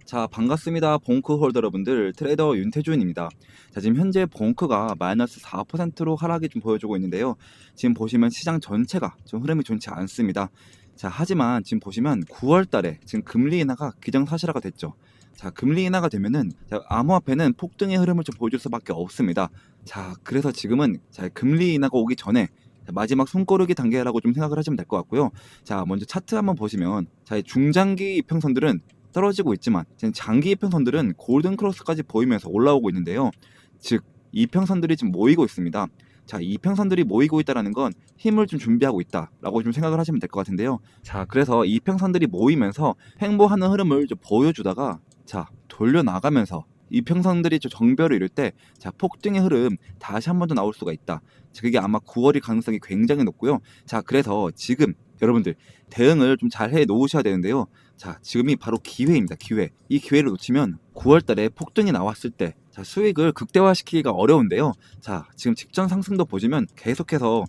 자, 반갑습니다. 봉크 홀더 여러분들, 트레이더 윤태준입니다. 자, 지금 현재 봉크가 마이너스 4%로 하락이 좀 보여주고 있는데요. 지금 보시면 시장 전체가 좀 흐름이 좋지 않습니다. 자, 하지만 지금 보시면 9월 달에 지금 금리 인하가 기정사실화가 됐죠. 자, 금리 인하가 되면은 암호화폐는 폭등의 흐름을 좀 보여줄 수밖에 없습니다. 자, 그래서 지금은 금리 인하가 오기 전에 마지막 손고르기 단계라고 좀 생각을 하시면 될 것 같고요. 자, 먼저 차트 한번 보시면 중장기 이평선들은 떨어지고 있지만 지금 장기 이평선들은 골든 크로스까지 보이면서 올라오고 있는데요. 즉 이평선들이 지금 모이고 있습니다. 자, 이평선들이 모이고 있다는 건 힘을 좀 준비하고 있다라고 좀 생각을 하시면 될 것 같은데요. 자, 그래서 이평선들이 모이면서 횡보하는 흐름을 좀 보여주다가 돌려 나가면서 이평선들이 좀 정배를 이룰 때 폭등의 흐름 다시 한 번 더 나올 수가 있다. 자, 그게 아마 9월이 가능성이 굉장히 높고요. 자, 그래서 지금 여러분들 대응을 좀 잘 해 놓으셔야 되는데요. 자, 지금이 바로 기회입니다. 기회. 이 기회를 놓치면 9월 달에 폭등이 나왔을 때 수익을 극대화시키기가 어려운데요. 자, 지금 직전 상승도 보시면 계속해서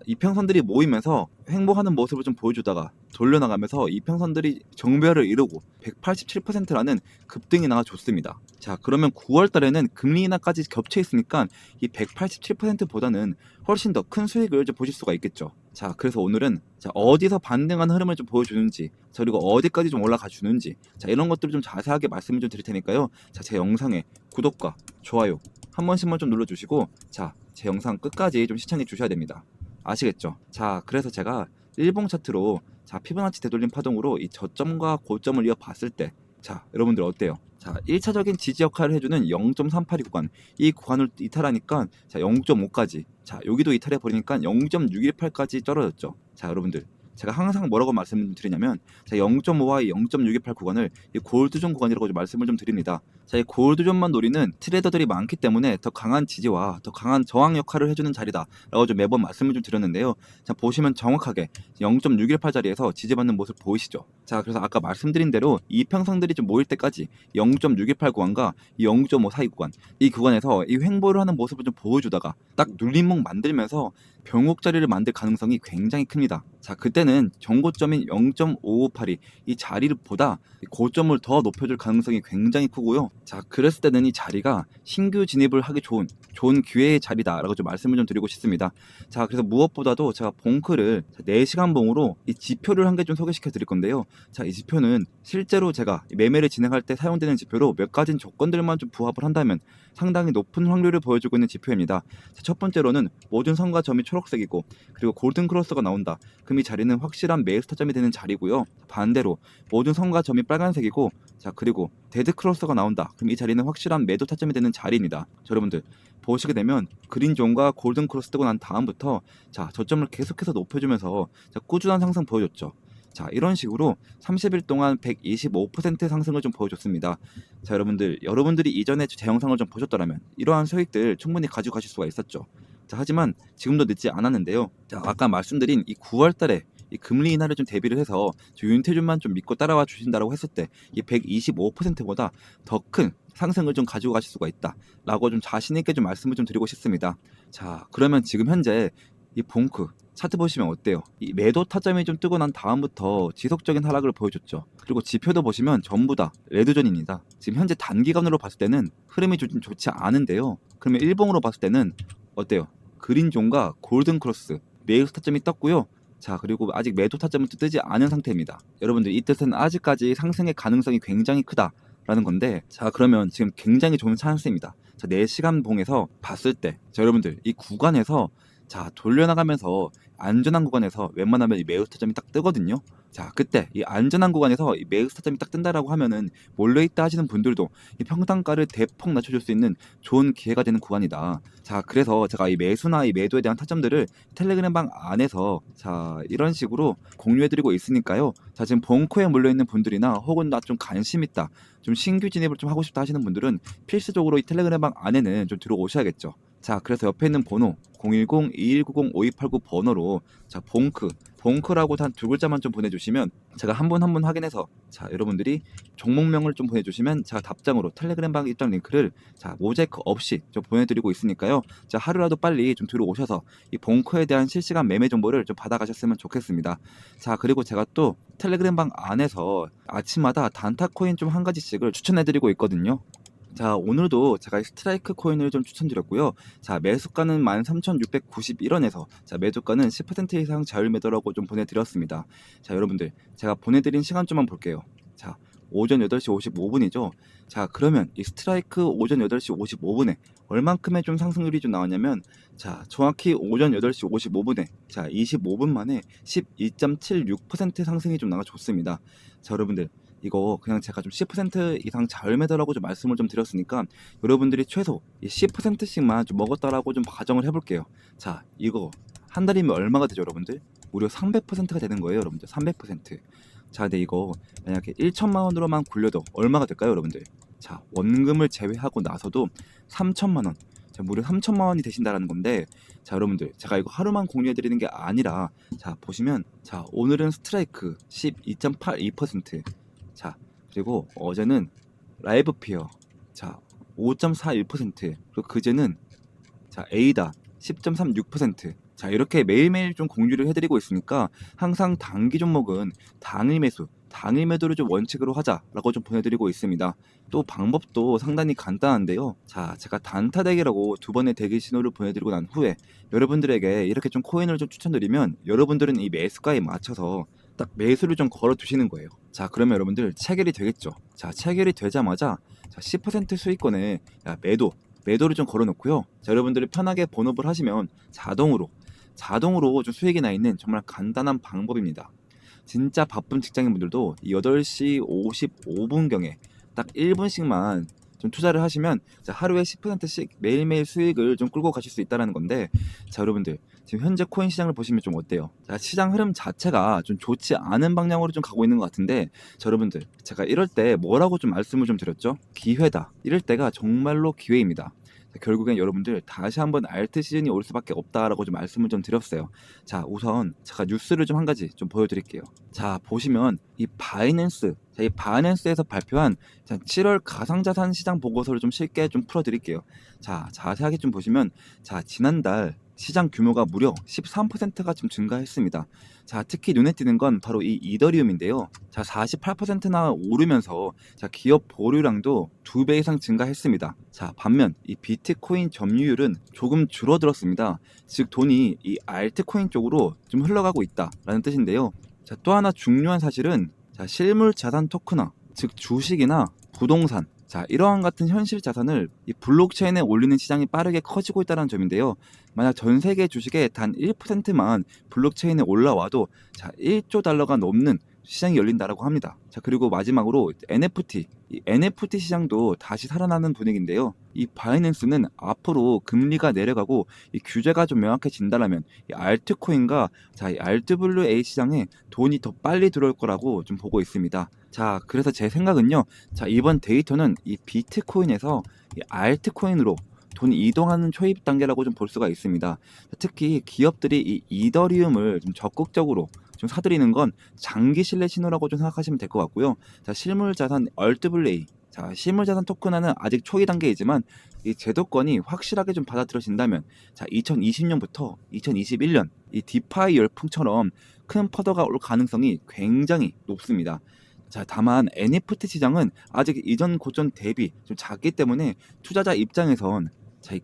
이평선들이 모이면서 횡보하는 모습을 좀 보여주다가 돌려나가면서 이평선들이 정배를 이루고 187%라는 급등이 나와줬습니다. 자, 그러면 9월 달에는 금리 인하까지 겹쳐 있으니까 이 187%보다는 훨씬 더 큰 수익을 좀 보실 수가 있겠죠. 자, 그래서 오늘은 어디서 반등하는 흐름을 좀 보여주는지, 그리고 어디까지 좀 올라가 주는지, 이런 것들을 좀 자세하게 말씀을 좀 드릴 테니까요. 제 영상에 구독과 좋아요 한 번씩만 좀 눌러주시고, 제 영상 끝까지 좀 시청해 주셔야 됩니다. 아시겠죠? 자, 그래서 제가 일봉 차트로 피보나치 되돌림 파동으로 이 저점과 고점을 이어 봤을 때, 여러분들 어때요? 1차적인 지지 역할을 해주는 0.382 구간, 이 구간을 이탈하니까 0.5까지, 여기도 이탈해 버리니까 0.618까지 떨어졌죠. 자, 여러분들 제가 항상 뭐라고 말씀드리냐면 0.5와 0.628 구간을 이 골드존 구간이라고 말씀을 좀 드립니다. 이 골드존만 노리는 트레이더들이 많기 때문에 더 강한 지지와 더 강한 저항 역할을 해주는 자리다라고 좀 매번 말씀을 좀 드렸는데요. 보시면 정확하게 0.618 자리에서 지지받는 모습 보이시죠? 자, 그래서 아까 말씀드린 대로 이평선들이 좀 모일 때까지 0.618 구간과 0.542 구간, 이 구간에서 이 횡보를 하는 모습을 좀 보여주다가 딱 눌림목 만들면서 병목 자리를 만들 가능성이 굉장히 큽니다. 자, 그때는 정고점인 0.558이 이 자리를 보다 고점을 더 높여줄 가능성이 굉장히 크고요. 자, 그랬을 때는 이 자리가 신규 진입을 하기 좋은 기회의 자리다라고 좀 말씀을 좀 드리고 싶습니다. 자, 그래서 무엇보다도 제가 봉크를 4시간 봉으로 이 지표를 한 개 좀 소개시켜 드릴 건데요. 자, 이 지표는 실제로 제가 매매를 진행할 때 사용되는 지표로 몇 가지 조건들만 좀 부합을 한다면 상당히 높은 확률을 보여주고 있는 지표입니다. 자, 첫 번째로는 모든 선과 점이 초록색이고, 그리고 골든 크로스가 나온다. 그럼 이 자리는 확실한 매수 타점이 되는 자리고요. 반대로 모든 선과 점이 빨간색이고, 그리고 데드 크로스가 나온다. 그럼 이 자리는 확실한 매도 타점이 되는 자리입니다. 자, 여러분들 보시게 되면 그린존과 골든 크로스 뜨고 난 다음부터 저점을 계속해서 높여주면서 꾸준한 상승 보여줬죠. 자, 이런 식으로 30일 동안 125% 상승을 좀 보여줬습니다. 자, 여러분들이 이전에 제 영상을 좀 보셨더라면 이러한 수익들 충분히 가지고 가실 수가 있었죠. 자, 하지만 지금도 늦지 않았는데요. 자, 아까 말씀드린 이 9월 달에 이 금리 인하를 좀 대비를 해서 윤태준만 좀 믿고 따라와 주신다라고 했을 때 이 125%보다 더 큰 상승을 좀 가지고 가실 수가 있다라고 좀 자신 있게 좀 말씀을 좀 드리고 싶습니다. 자, 그러면 지금 현재 이 봉크 차트 보시면 어때요? 이 매도 타점이 좀 뜨고 난 다음부터 지속적인 하락을 보여줬죠. 그리고 지표도 보시면 전부 다 레드존입니다. 지금 현재 단기간으로 봤을 때는 흐름이 좀 좋지 않은데요. 그러면 일봉으로 봤을 때는 어때요? 그린존과 골든 크로스 매수 타점이 떴고요. 자, 그리고 아직 매도 타점은 뜨지 않은 상태입니다. 여러분들 이 뜻은 아직까지 상승의 가능성이 굉장히 크다라는 건데, 자, 그러면 지금 굉장히 좋은 찬스입니다. 자, 4시간 봉에서 봤을 때, 여러분들 이 구간에서 돌려나가면서 안전한 구간에서 웬만하면 이 매수 타점이 딱 뜨거든요. 자, 그때 이 안전한 구간에서 이 매수 타점이 딱 뜬다라고 하면은 몰려있다 하시는 분들도 이 평단가를 대폭 낮춰줄 수 있는 좋은 기회가 되는 구간이다. 자, 그래서 제가 이 매수나 이 매도에 대한 타점들을 텔레그램방 안에서 이런 식으로 공유해드리고 있으니까요. 자, 지금 벙커에 몰려있는 분들이나 혹은 나 좀 관심 있다, 좀 신규 진입을 좀 하고 싶다 하시는 분들은 필수적으로 이 텔레그램방 안에는 좀 들어오셔야겠죠. 자, 그래서 옆에 있는 번호 010-2190-5289 번호로 자, 봉크라고 단 두 글자만 좀 보내주시면 제가 한 분 한 분 확인해서 자, 여러분들이 종목명을 좀 보내주시면 제가 답장으로 텔레그램방 입장 링크를 자, 모자이크 없이 좀 보내드리고 있으니까요. 자, 하루라도 빨리 좀 들어오셔서 이 봉크에 대한 실시간 매매 정보를 좀 받아가셨으면 좋겠습니다. 자, 그리고 제가 또 텔레그램방 안에서 아침마다 단타 코인 좀 한 가지씩을 추천해드리고 있거든요. 자, 오늘도 제가 스트라이크 코인을 좀 추천드렸고요. 자, 매수가는 13,691원에서 자, 매도가는 10% 이상 자율 매도라고 좀 보내드렸습니다. 자, 여러분들 제가 보내드린 시간좀만 볼게요. 자, 오전 8시 55분이죠. 자, 그러면 이 스트라이크 오전 8시 55분에 얼만큼의 좀 상승률이 좀 나왔냐면 자, 정확히 오전 8시 55분에 자, 25분 만에 12.76% 상승이 좀 나와줬습니다. 자, 여러분들 이거 그냥 제가 좀 10% 이상 자율 매도라고 좀 말씀을 좀 드렸으니까 여러분들이 최소 10%씩만 좀 먹었다라고 좀 가정을 해볼게요. 자, 이거 한 달이면 얼마가 되죠, 여러분들? 무려 300%가 되는 거예요, 여러분들. 300%. 자, 근데 이거 만약에 1천만 원으로만 굴려도 얼마가 될까요, 여러분들? 자, 원금을 제외하고 나서도 3천만 원. 자, 무려 3천만 원이 되신다라는 건데, 자, 여러분들 제가 이거 하루만 공유해드리는 게 아니라, 자, 보시면, 자, 오늘은 스트라이크 12.82%. 자, 그리고 어제는 라이브 피어 자 5.41%, 그리고 그제는 자 에이다 10.36%. 자, 이렇게 매일매일 좀 공유를 해드리고 있으니까 항상 단기 종목은 당일 매수 당일 매도를 좀 원칙으로 하자라고 좀 보내드리고 있습니다. 또 방법도 상당히 간단한데요. 자, 제가 단타 대기라고 두 번의 대기 신호를 보내드리고 난 후에 여러분들에게 이렇게 좀 코인을 좀 추천드리면 여러분들은 이 매수가에 맞춰서 딱 매수를 좀 걸어 두시는 거예요. 자, 그러면 여러분들 체결이 되겠죠. 자, 체결이 되자마자 자, 10% 수익권에 야, 매도를 좀 걸어 놓고요. 자, 여러분들이 편하게 번호를 하시면 자동으로 좀 수익이 나 있는 정말 간단한 방법입니다. 진짜 바쁜 직장인분들도 8시 55분경에 딱 1분씩만 좀 투자를 하시면 자, 하루에 10%씩 매일매일 수익을 좀 끌고 가실 수 있다는 건데, 자, 여러분들 지금 현재 코인 시장을 보시면 좀 어때요? 자, 시장 흐름 자체가 좀 좋지 않은 방향으로 좀 가고 있는 것 같은데, 자, 여러분들 제가 이럴 때 뭐라고 좀 말씀을 좀 드렸죠? 기회다. 이럴 때가 정말로 기회입니다. 결국엔 여러분들 다시 한번 알트 시즌이 올 수밖에 없다라고 좀 말씀을 좀 드렸어요. 자, 우선 제가 뉴스를 좀 한 가지 좀 보여드릴게요. 자, 보시면 이 바이낸스에서 발표한 7월 가상자산 시장 보고서를 좀 쉽게 좀 풀어드릴게요. 자, 자세하게 좀 보시면 자, 지난달 시장 규모가 무려 13%가 좀 증가했습니다. 자, 특히 눈에 띄는 건 바로 이 이더리움인데요. 자, 48%나 오르면서 자, 기업 보유량도 2배 이상 증가했습니다. 자, 반면 이 비트코인 점유율은 조금 줄어들었습니다. 즉 돈이 이 알트코인 쪽으로 좀 흘러가고 있다라는 뜻인데요. 자, 또 하나 중요한 사실은 자, 실물 자산 토크나 즉 주식이나 부동산 자, 이러한 같은 현실 자산을 이 블록체인에 올리는 시장이 빠르게 커지고 있다는 점인데요. 만약 전 세계 주식의 단 1%만 블록체인에 올라와도 자, 1조 달러가 넘는 시장이 열린다라고 합니다. 자, 그리고 마지막으로 이 NFT 시장도 다시 살아나는 분위기인데요. 이 바이낸스는 앞으로 금리가 내려가고 이 규제가 좀 명확해진다라면 이 알트코인과 자, 이 RWA 시장에 돈이 더 빨리 들어올 거라고 좀 보고 있습니다. 자, 그래서 제 생각은요. 자, 이번 데이터는 이 비트코인에서 이 알트코인으로 돈이 이동하는 초입 단계라고 좀 볼 수가 있습니다. 특히 기업들이 이 이더리움을 좀 적극적으로 좀 사들이는 건 장기 신뢰 신호라고 좀 생각하시면 될 것 같고요. 자, 실물자산 RWA, 자, 실물자산 토큰화는 아직 초기 단계이지만 이 제도권이 확실하게 좀 받아들여진다면 자, 2020년부터 2021년 이 디파이 열풍처럼 큰 퍼더가 올 가능성이 굉장히 높습니다. 자, 다만 NFT 시장은 아직 이전 고점 대비 좀 작기 때문에 투자자 입장에선 자, 이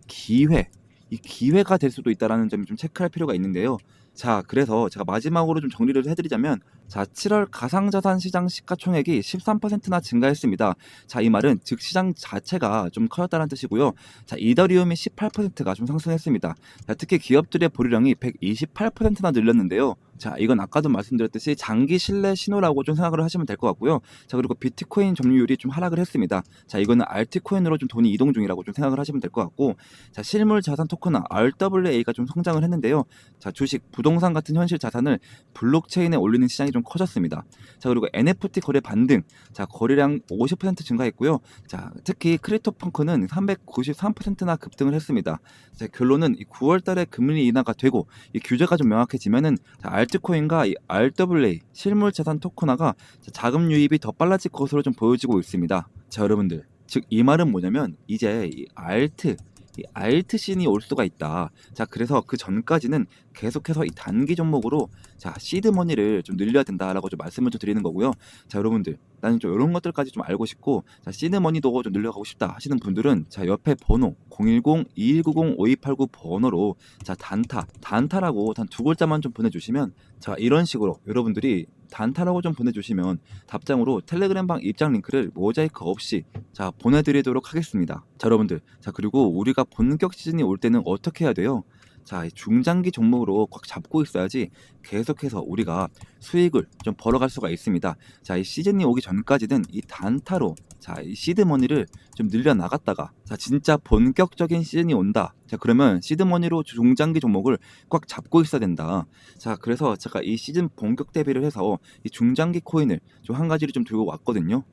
기회가 될 수도 있다라는 점이 좀 체크할 필요가 있는데요. 자, 그래서 제가 마지막으로 좀 정리를 해드리자면 자, 7월 가상자산 시장 시가총액이 13%나 증가했습니다. 자, 이 말은 즉 시장 자체가 좀 커졌다는 뜻이고요. 자, 이더리움이 18%가 좀 상승했습니다. 자, 특히 기업들의 보유량이 128%나 늘렸는데요. 자, 이건 아까도 말씀드렸듯이 장기 신뢰 신호라고 좀 생각을 하시면 될 것 같고요. 자, 그리고 비트코인 점유율이 좀 하락을 했습니다. 자, 이거는 알트코인으로 좀 돈이 이동 중이라고 좀 생각을 하시면 될 것 같고, 자, 실물 자산 토큰화 RWA가 좀 성장을 했는데요. 자, 주식, 부동산 같은 현실 자산을 블록체인에 올리는 시장이 좀 좀 커졌습니다. 자, 그리고 NFT 거래 반등, 자, 거래량 50% 증가했고요. 자, 특히 크립토펑크는 393%나 급등을 했습니다. 자, 결론은 이 9월 달에 금리 인하가 되고 이 규제가 좀 명확해지면은 자, 알트코인과 이 RWA 실물 자산 토큰화가 자금 유입이 더 빨라질 것으로 좀 보여지고 있습니다. 자, 여러분들, 즉 이 말은 뭐냐면 이제 이 알트 씬이 올 수가 있다. 자, 그래서 그 전까지는 계속해서 이 단기 종목으로 자, 시드 머니를 좀 늘려야 된다라고 좀 말씀을 좀 드리는 거고요. 자, 여러분들, 나는 좀 이런 것들까지 좀 알고 싶고, 자, 시드 머니도 좀 늘려가고 싶다 하시는 분들은 자, 옆에 번호 010-2190-5289 번호로 자, 단타라고 단 두 글자만 좀 보내주시면 자, 이런 식으로 여러분들이 단타라고 좀 보내주시면 답장으로 텔레그램방 입장 링크를 모자이크 없이 자, 보내드리도록 하겠습니다. 자, 여러분들, 자, 그리고 우리가 본격 시즌이 올 때는 어떻게 해야 돼요? 자, 이 중장기 종목으로 꽉 잡고 있어야지 계속해서 우리가 수익을 좀 벌어갈 수가 있습니다. 자, 이 시즌이 오기 전까지는 이 단타로 자, 이 시드머니를 좀 늘려 나갔다가 자, 진짜 본격적인 시즌이 온다. 자, 그러면 시드머니로 중장기 종목을 꽉 잡고 있어야 된다. 자, 그래서 제가 이 시즌 본격 대비를 해서 이 중장기 코인을 좀 한 가지를 좀 들고 왔거든요.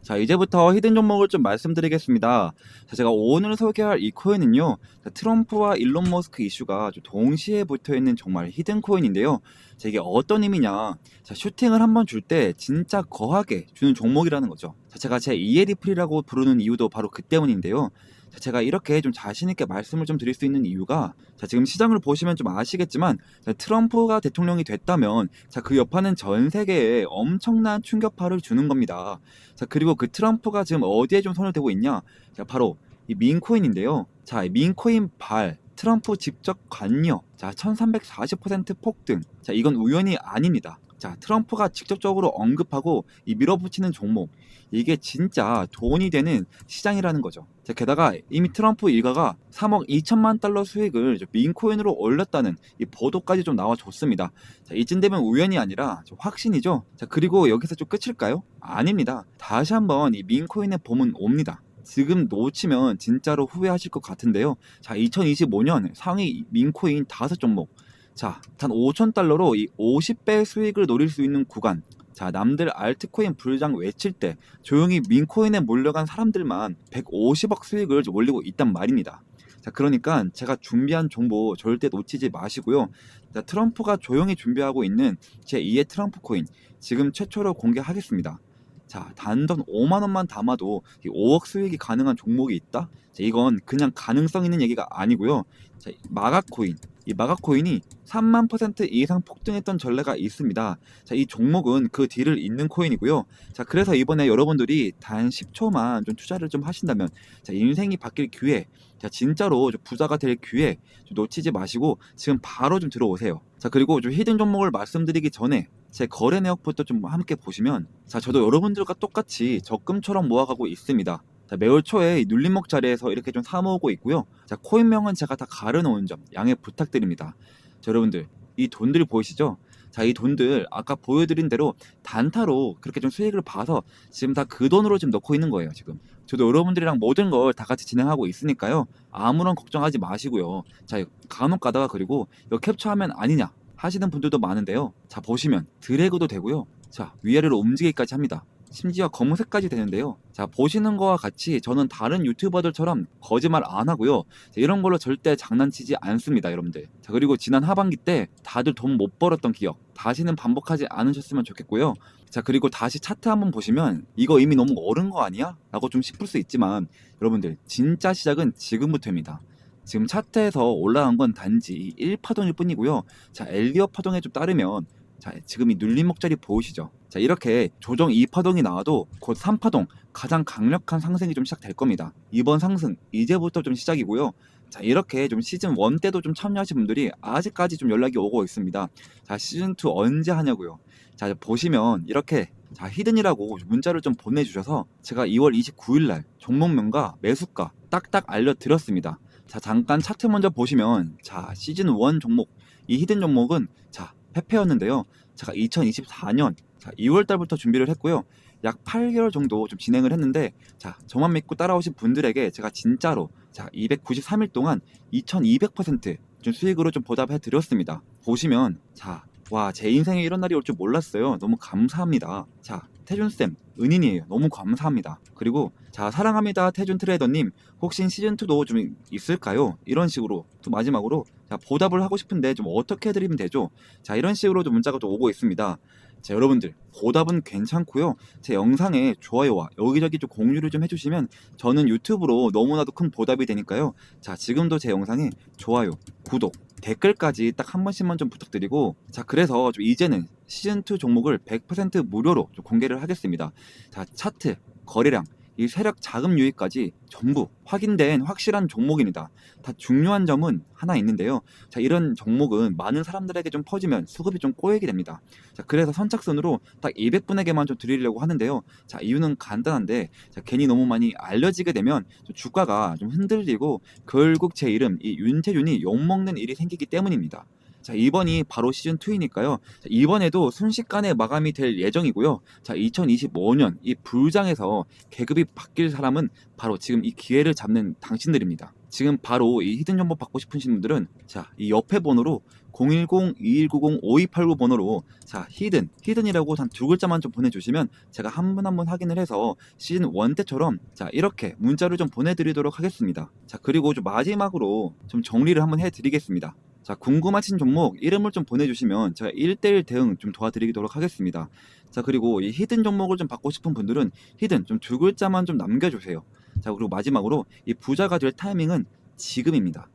자, 이제부터 히든 종목을 좀 말씀드리겠습니다. 자, 제가 오늘 소개할 이 코인은요, 자, 트럼프와 일론 머스크 이슈가 좀 동시에 붙어있는 정말 히든 코인인데요. 자, 이게 어떤 의미냐? 자, 슈팅을 한번 줄 때 진짜 거하게 주는 종목이라는 거죠. 자, 제가 제 2의 리플이라고 부르는 이유도 바로 그 때문인데요. 자, 제가 이렇게 좀 자신있게 말씀을 좀 드릴 수 있는 이유가 자, 지금 시장을 보시면 좀 아시겠지만 자, 트럼프가 대통령이 됐다면 자, 그 여파는 전 세계에 엄청난 충격파를 주는 겁니다. 자, 그리고 그 트럼프가 지금 어디에 좀 손을 대고 있냐? 자, 바로 이 민코인인데요. 자, 이 민코인 트럼프 직접 관여, 자, 1340% 폭등. 자, 이건 우연이 아닙니다. 자, 트럼프가 직접적으로 언급하고 이 밀어붙이는 종목, 이게 진짜 돈이 되는 시장이라는 거죠. 자, 게다가 이미 트럼프 일가가 3억 2천만 달러 수익을 민코인으로 올렸다는 이 보도까지 좀 나와줬습니다. 자, 이쯤 되면 우연이 아니라 확신이죠. 자, 그리고 여기서 좀 끝일까요? 아닙니다. 다시 한번 이 민코인의 봄은 옵니다. 지금 놓치면 진짜로 후회하실 것 같은데요. 자, 2025년 상위 민코인 5종목. 자, 단 5,000달러로 이 50배 수익을 노릴 수 있는 구간. 자, 남들 알트코인 불장 외칠 때 조용히 민코인에 몰려간 사람들만 150억 수익을 올리고 있단 말입니다. 자, 그러니까 제가 준비한 정보 절대 놓치지 마시고요. 자, 트럼프가 조용히 준비하고 있는 제2의 트럼프 코인 지금 최초로 공개하겠습니다. 자, 단돈 5만 원만 담아도 5억 수익이 가능한 종목이 있다? 자, 이건 그냥 가능성 있는 얘기가 아니고요. 자, 마가코인. 이 마가코인이 3만 % 이상 폭등했던 전례가 있습니다. 자, 이 종목은 그 뒤를 잇는 코인이고요. 자, 그래서 이번에 여러분들이 단 10초만 좀 투자를 좀 하신다면, 자, 인생이 바뀔 기회, 자, 진짜로 좀 부자가 될 기회 좀 놓치지 마시고 지금 바로 좀 들어오세요. 자, 그리고 좀 히든 종목을 말씀드리기 전에 제 거래 내역부터 좀 함께 보시면, 자, 저도 여러분들과 똑같이 적금처럼 모아가고 있습니다. 자, 매월 초에 눌림목 자리에서 이렇게 좀 사모으고 있고요. 자, 코인명은 제가 다 가려놓은 점 양해 부탁드립니다. 자, 여러분들, 이 돈들 보이시죠? 자, 이 돈들 아까 보여드린 대로 단타로 그렇게 좀 수익을 봐서 지금 다 그 돈으로 지금 넣고 있는 거예요, 지금. 저도 여러분들이랑 모든 걸 다 같이 진행하고 있으니까요. 아무런 걱정하지 마시고요. 자, 간혹 가다가 그리고 이거 캡처하면 아니냐 하시는 분들도 많은데요. 자, 보시면 드래그도 되고요. 자, 위아래로 움직이기까지 합니다. 심지어 검색까지 되는데요. 자, 보시는 거와 같이 저는 다른 유튜버들처럼 거짓말 안 하고요. 자, 이런 걸로 절대 장난치지 않습니다, 여러분들. 자, 그리고 지난 하반기 때 다들 돈 못 벌었던 기억 다시는 반복하지 않으셨으면 좋겠고요. 자, 그리고 다시 차트 한번 보시면 이거 이미 너무 어른 거 아니야? 라고 좀 싶을 수 있지만 여러분들, 진짜 시작은 지금부터입니다. 지금 차트에서 올라간 건 단지 1파동일 뿐이고요. 자, 엘리엇 파동에 좀 따르면 자, 지금 이 눌림목 자리 보이시죠? 자, 이렇게 조정 2파동이 나와도 곧 3파동 가장 강력한 상승이 좀 시작될 겁니다. 이번 상승 이제부터 좀 시작이고요. 자, 이렇게 좀 시즌 1 때도 좀 참여하신 분들이 아직까지 좀 연락이 오고 있습니다. 자, 시즌 2 언제 하냐고요. 자, 보시면 이렇게 자, 히든이라고 문자를 좀 보내주셔서 제가 2월 29일날 종목명과 매수가 딱딱 알려드렸습니다. 자, 잠깐 차트 먼저 보시면 자, 시즌 1 종목, 이 히든 종목은 자, 페페였는데요. 제가 2024년 자, 2월 달부터 준비를 했고요. 약 8개월 정도 좀 진행을 했는데 자, 저만 믿고 따라오신 분들에게 제가 진짜로 자, 293일 동안 2200%좀 수익으로 좀 보답해 드렸습니다. 보시면 자, 와, 제 인생에 이런 날이 올 줄 몰랐어요. 너무 감사합니다. 자, 태준쌤, 은인이에요. 너무 감사합니다. 그리고, 자, 사랑합니다. 태준 트레이더님, 혹시 시즌2도 좀 있을까요? 이런 식으로, 또 마지막으로, 자, 보답을 하고 싶은데 좀 어떻게 해드리면 되죠? 자, 이런 식으로 좀 문자가 좀 오고 있습니다. 자, 여러분들, 보답은 괜찮고요. 제 영상에 좋아요와 여기저기 좀 공유를 좀 해주시면 저는 유튜브로 너무나도 큰 보답이 되니까요. 자, 지금도 제 영상에 좋아요, 구독, 댓글까지 딱 한 번씩만 좀 부탁드리고, 자, 그래서 좀 이제는 시즌2 종목을 100% 무료로 좀 공개를 하겠습니다. 자, 차트, 거래량, 이 세력 자금 유입까지 전부 확인된 확실한 종목입니다. 다 중요한 점은 하나 있는데요. 자, 이런 종목은 많은 사람들에게 좀 퍼지면 수급이 좀 꼬이게 됩니다. 자, 그래서 선착순으로 딱 200분에게만 좀 드리려고 하는데요. 자, 이유는 간단한데, 자, 괜히 너무 많이 알려지게 되면 좀 주가가 좀 흔들리고 결국 제 이름 이 윤태준이 욕먹는 일이 생기기 때문입니다. 자, 이번이 바로 시즌2이니까요. 이번에도 순식간에 마감이 될 예정이고요. 자, 2025년 이 불장에서 계급이 바뀔 사람은 바로 지금 이 기회를 잡는 당신들입니다. 지금 바로 이 히든 정보 받고 싶으신 분들은, 자, 이 옆에 번호로 010-2190-5289 번호로, 자, 히든이라고 단 두 글자만 좀 보내주시면 제가 한 분 한 분 확인을 해서 시즌 1 때처럼, 자, 이렇게 문자를 좀 보내드리도록 하겠습니다. 자, 그리고 좀 마지막으로 좀 정리를 한번 해드리겠습니다. 자, 궁금하신 종목 이름을 좀 보내주시면 제가 1대1 대응 좀 도와드리도록 하겠습니다. 자, 그리고 이 히든 종목을 좀 받고 싶은 분들은 히든 좀 두 글자만 좀 남겨주세요. 자, 그리고 마지막으로 이 부자가 될 타이밍은 지금입니다.